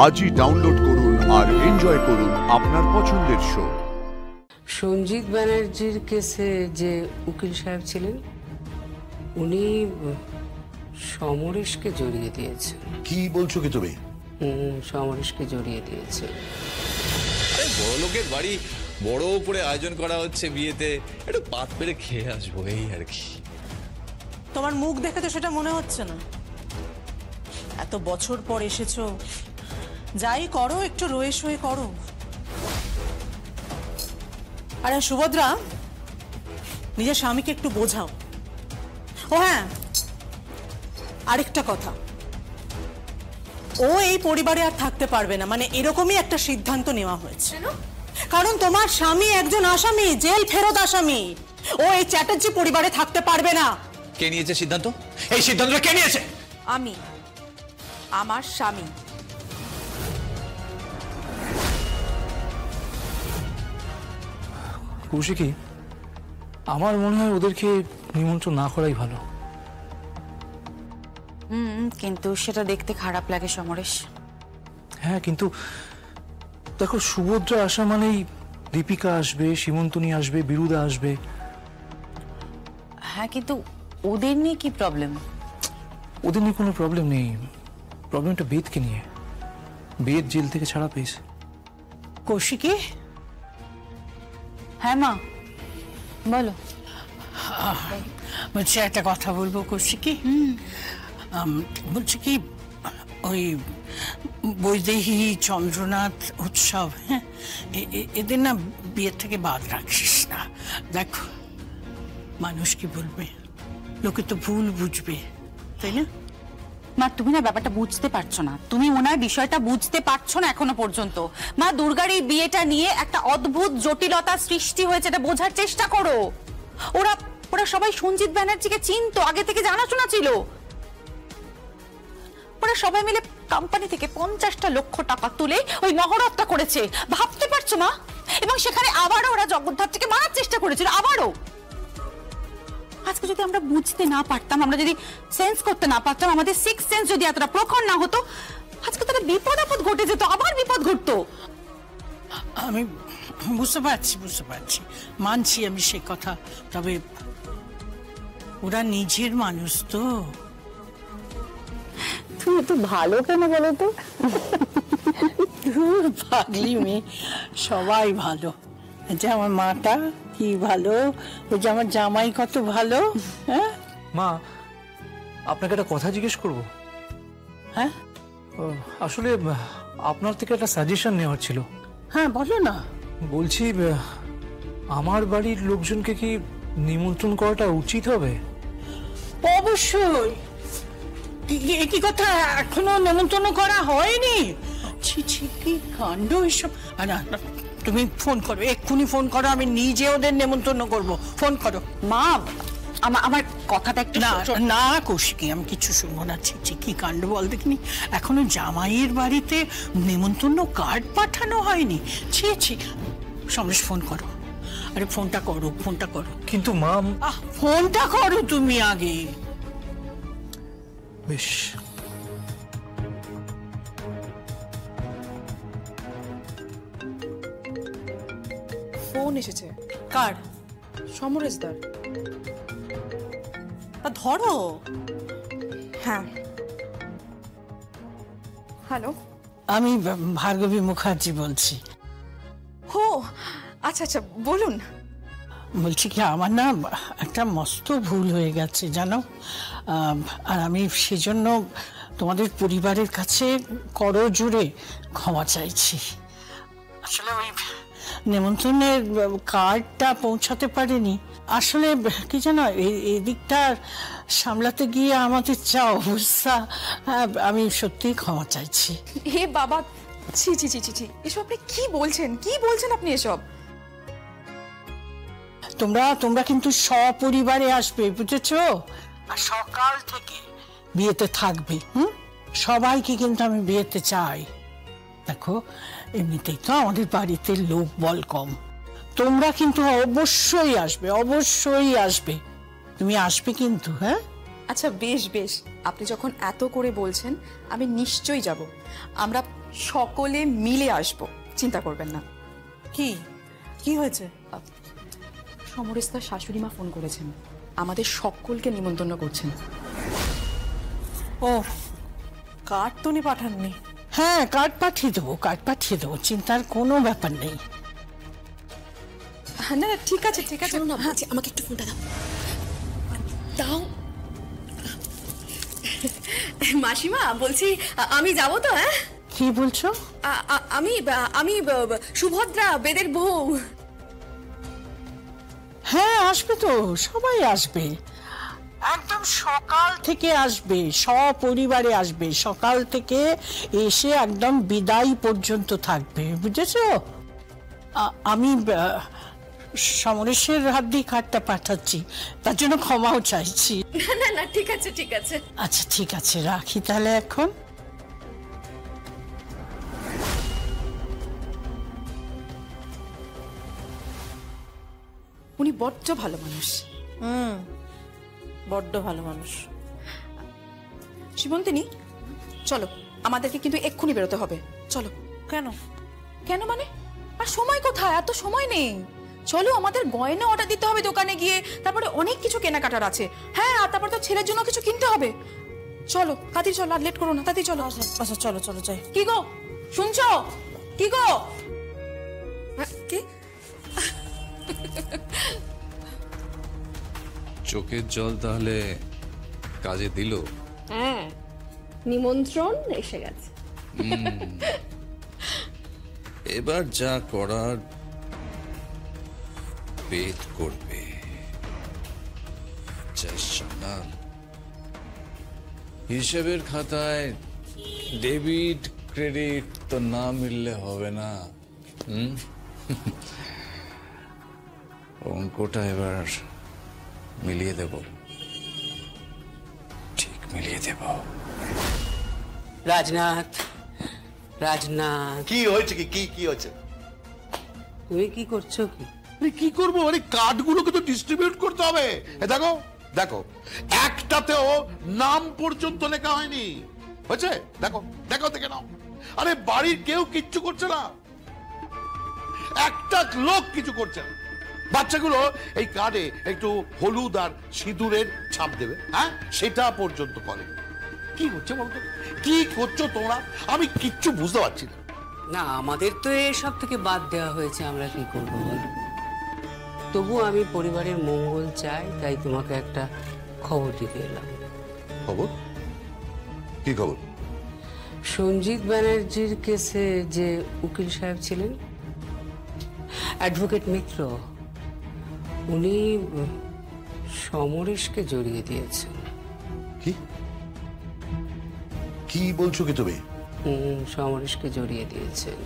আজই ডাউনলোড করুন আর এনজয় করুন আপনার পছন্দের শো। সঞ্জিত ব্যানার্জির কেসে যে উকিল সাহেব ছিলেন উনি সমরেশকে জড়িয়ে দিয়েছেন। কি বলছো কি তুমি? সমরেশকে জড়িয়ে দিয়েছে। বড় লোকের বাড়ি, বড় উপরে আয়োজন করা হচ্ছে বিয়েতে, একটু পাত পেরে খেয়ে আসবো এই আর কি। তোমার মুখ দেখে তো সেটা মনে হচ্ছে না। এত বছর পর এসেছো, যাই করো একটু রয়ে সয়ে করো। আরে সুভদ্রা, নিজের স্বামীকে একটু বোঝাও। ও হ্যাঁ, আরেকটা কথা, ও এই পরিবারে আর থাকতে পারবে না, মানে এরকমই একটা সিদ্ধান্ত নেওয়া হয়েছে। কারণ তোমার স্বামী একজন আসামি, জেল ফেরত আসামি। ও এই চ্যাটার্জি পরিবারে থাকতে পারবে না। কে নিয়েছে সিদ্ধান্ত? এই সিদ্ধান্তটা কে নিয়েছে? আমি, আমার স্বামী। কৌশিকী, আমার মনে হয় ওদেরকে নিমন্ত্রণ না করাই ভালো। কিন্তু সেটা দেখতে খারাপ লাগে সমরেশ। হ্যাঁ, কিন্তু দেখো, সুভদ্রা আসা মানেই দীপিকা আসবে, সীমন্তনী আসবে, বিরুদা আসবে। হ্যাঁ, কিন্তু ওদের নিয়ে কি প্রবলেম? ওদের নিয়ে কোনো প্রবলেম নেই, প্রবলেমটা বেদকে নিয়ে। বেদ জেল থেকে ছাড়া পেয়েছে। কৌশিকী? হ্যাঁ মা, বলো। বলছি একটা কথা বলবো কৌশিকী। বলছি কি, ওই বৈদেহী চন্দ্রনাথ উৎসব, হ্যাঁ, এদের না বিয়ের থেকে বাদ রাখিস না। দেখো মানুষ কি বলবে, লোকে তো ভুল বুঝবে, তাই না? মা, তুমি না ব্যাপারটা বুঝতে পারছো না, তুমি ওনার বিষয়টা বুঝতে পারছো না এখনো পর্যন্ত। মা, দুর্গার এই বিয়েটা নিয়ে একটা অদ্ভুত জটিলতা সৃষ্টি হয়েছে, এটা বোঝার চেষ্টা করো। ওরা সবাই সঞ্জিত ব্যানার্জিকে চিনতো, আগে থেকে জানাশোনা ছিল। ওরা সবাই মিলে কোম্পানি থেকে 50টা লক্ষ টাকা তুলে ওই মহরতটা করেছে, ভাবতে পারছো মা? এবং সেখানে আবারও ওরা জগদ্ধাত্রীকে মারার চেষ্টা করেছিল, আবারও। আজকে যদি আমরা বুঝতে না পারতাম, আমরা যদি সেন্স করতে না পারতাম, আমাদের সিক্স সেন্স যদি এতটা প্রখর না হতো, আজকে তাহলে বিপদ আপদ ঘটে যেত, আবার বিপদ ঘটতো। আমি বুঝতে পারছি, মানছি আমি সে কথা। তবে ওরা নিজের মানুষ তো। তুমি তো ভালো কেন বলো তো? পাগলি মেয়ে, সবাই ভালো। যে আমার মাটা কি ভালো, ওই যে আমার জামাই কত ভালো। হ্যাঁ মা, আপনাকে একটা কথা জিজ্ঞেস করবো? হ্যাঁ, আসলে আপনার থেকে একটা সাজেশন নেওয়ার ছিল। হ্যাঁ বলো না। বলছি, আমার বাড়ির লোকজনকে কি নিমন্ত্রণ করাটা উচিত হবে? অবশ্যই। কি কথা, এখনো নেমন্তন্ন করা হয়নি? ছি ছি, কি কাণ্ড এসব। তুমি ফোন করো, এক্ষুনি ফোন করো, আমি নিজে ওদের নেমন্তন্ন করব। ফোন করো। মা, আমার কথাটা একটু না কৌশিকী, আমি কিছু শুনবো না। ছি ছি, কি কাণ্ড বল দেখিনি, এখনো জামাইয়ের বাড়িতে নেমন্তন্ন কার্ড পাঠানো হয়নি। ছি ছি, সমরেশ ফোন করো। আরে ফোনটা করো। কিন্তু মা, ফোনটা করো তুমি আগে। বেশ। ফোন এসেছে। কার? সমরেশদার। তা ধরো। হ্যাঁ, হ্যালো। আমি ভার্গবী মুখার্জি বলছি। ও আচ্ছা আচ্ছা, বলুন। বলছি কি, আমার না একটা মস্ত ভুল হয়ে গেছে জানো, আর আমি সেজন্য তোমাদের পরিবারের কাছে করজোড়ে ক্ষমা চাইছি। আসলে ওই নেমন্তন্নের কার্ডটা পৌঁছাতে পারেনি। আসলে কি জানো, এই দিকটা সামলাতে গিয়ে আমাদের যা অবস্থা, আমি সত্যিই ক্ষমা চাইছি। হে বাবা, ছি ছি ছি ছি ছি, এসব আপনি কি বলছেন আপনি এসব? তোমরা কিন্তু সপরিবারে আসবে, বুঝেছো? আর সকাল থেকে বিয়েতে থাকবে। সবাইকে কিন্তু আমি বিয়েতে চাই। দেখো, এমনিতেই তো আমাদের বাড়িতে লোক বল কম, তোমরা কিন্তু অবশ্যই আসবে। তুমি আসবে কিন্তু? হ্যাঁ, আচ্ছা বেশ বেশ, আপনি যখন এত করে বলছেন আমি নিশ্চয়ই যাব। আমরা সকলে মিলে আসব, চিন্তা করবেন না। কি কি হয়েছে? সমরেশদার শাশুড়ি মা ফোন করেছেন, আমাদের সকলকে নিমন্ত্রণ করছেন। ও, কার্ড তো উনি পাঠাননি। হ্যাঁ, কার্ড পাঠিয়ে দেবো, চিন্তার কোনো ব্যাপার নেই। হ্যাঁ, না ঠিক আছে ঠিক আছে। শোনো না, বলছি আমাকে একটু ফোনটা দাও। দাও। মাসিমা, বলছি আমি যাব তো? হ্যাঁ, কি বলছো? আমি আমি সুভদ্রা, বেদের বউ। হ্যাঁ, আসবে তো, সবাই আসবে, একদম সকাল থেকে আসবে, সপরিবারে আসবে, সকাল থেকে এসে একদম বিদায় পর্যন্ত থাকবে, বুঝেছো? আমি সমরেশের হাত দিয়ে কার্ডটা পাঠাচ্ছি, তার জন্য ক্ষমাও চাইছি। না না, ঠিক আছে ঠিক আছে। আচ্ছা ঠিক আছে, রাখি তাহলে এখন। উনি বড্ড ভালো মানুষ। বড্ড ভালো মানুষ। শিবন্তিনী, চলো, আমাদেরকে কিন্তু এক্ষুনি বেরোতে হবে। চলো। কেন? কেন মানে? আর সময় কোথায়? এত সময় নেই। চলো, আমাদের গয়না অর্ডার দিতে হবে দোকানে গিয়ে, তারপরে অনেক কিছু কেনাকাটার আছে। হ্যাঁ, আর তারপর তো ছেলের জন্য কিছু কিনতে হবে। চলো তাড়াতাড়ি চলো, আর লেট করো না, তাড়াতাড়ি চলো। আচ্ছা চলো চলো যাই। কি গো, শুনছো? কি গো? কি? চোখের জল তাহলে কাজে দিল? হ্যাঁ, নিমন্ত্রণ এসে গেছে। এবার যা করার পেট করবে। জাহান, হিসেবের খাতায় ডেবিট ক্রেডিট তো না মিললে হবে না। অঙ্কটা এবার মিলিয়ে দেব, ঠিক মিলিয়ে দেব। রাজনাথ, রাজনাথ, কি হয়েছে? কি হয়েছে? তুমি কি করছো? কি আরে কি করবো? আরে কার্ডগুলোকে তো ডিস্ট্রিবিউট করতে হবে। দেখো দেখো, একটাতেও নাম পর্যন্ত লেখা হয়নি। হয়েছে? দেখো দেখো, দেখে নাও। আরে বাড়ির কেউ কিচ্ছু করছে না, একটা লোক কিছু করছে না। বাচ্চাগুলো এই কার্ডে একটু হলুদ আর সিঁদুরের ছাপ দেবে, হ্যাঁ, সেটা পর্যন্ত করে। কি হচ্ছে বলতো? কি করছো তোমরা? আমি কিচ্ছু বুঝতে পারছি না। না, আমাদের তো এসব থেকে বাদ দেওয়া হয়েছে, আমরা কি করবো বলো? তবু আমি পরিবারের মঙ্গল চাই, তাই তোমাকে একটা খবর দিতে এলাম। খবর? কি খবর? সঞ্জিত ব্যানার্জির কেসে যে উকিল সাহেব ছিলেন, অ্যাডভোকেট মিত্র, উনি সমরেশকে জড়িয়ে দিয়েছেন। কি কি বলছো কি তুমি? সমরেশকে জড়িয়ে দিয়েছেন।